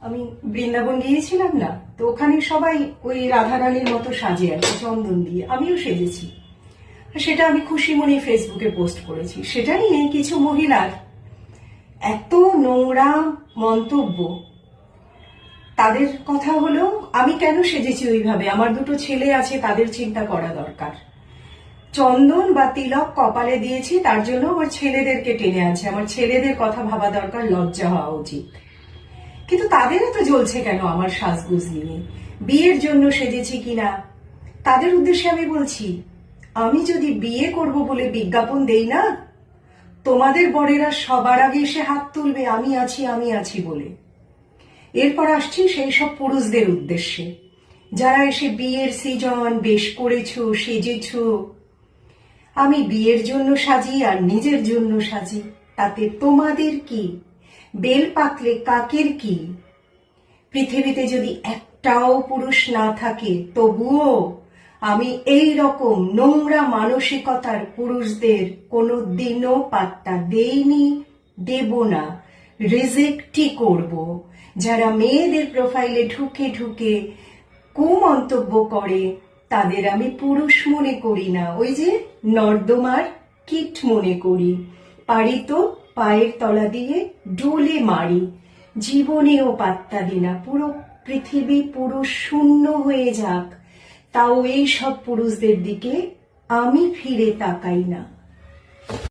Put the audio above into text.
আমি বৃন্দাবন গিয়েছিলাম না, তো ওখানে সবাই ওই রাধারানীর মতো সাজে আর কি, চন্দন দিয়ে, আমিও সেজেছি। সেটা আমি খুশি মনে ফেসবুকে পোস্ট করেছি। সেটা নিয়ে কিছু মহিলার এত নোংরা মন্তব্য। তাদের কথা হলো, আমি কেন সেজেছি ওইভাবে, আমার দুটো ছেলে আছে, তাদের চিন্তা করা দরকার। চন্দন বা তিলক কপালে দিয়েছি, তার জন্য আমার ছেলেদেরকে টেনে আছে, আমার ছেলেদের কথা ভাবা দরকার, লজ্জা হওয়া উচিত। কিন্তু তাদের এত জ্বলছে কেন আমার সাজগোজ নিয়ে, বিয়ের জন্য সেজেছি কিনা। তাদের উদ্দেশ্যে আমি বলছি, আমি যদি বিয়ে করব বলে বিজ্ঞাপন দেই না, তোমাদের বরেরা সবার আগে এসে হাত তুলবে আমি আছি আমি আছি বলে। এরপর আসছি সেই সব পুরুষদের উদ্দেশ্যে, যারা এসে বিয়ের সিজন বেশ করেছো, সেজেছো। আমি বিয়ের জন্য সাজি আর নিজের জন্য সাজি, তাতে তোমাদের কি? বেল পাকলে কাকের কি? পৃথিবীতে যদি একটাও পুরুষ না থাকে, তবুও আমি এই রকম নোংরা মানসিকতার পুরুষদের কোনো দিনও পাত্তা দেইনি, দেব না, রিজেক্টই করব। যারা মেয়েদের প্রোফাইলে ঢুকে ঢুকে কুমন্তব্য করে, তাদের আমি পুরুষ মনে করি না, ওই যে নর্দমার কীট মনে করি। পারি তো পায়ের তলা দিয়ে ডোলে মারি, জীবনেও পাত্তা দি না। পুরো পৃথিবী পুরুষ শূন্য হয়ে যাক, তাও এই সব পুরুষদের দিকে আমি ফিরে তাকাই না।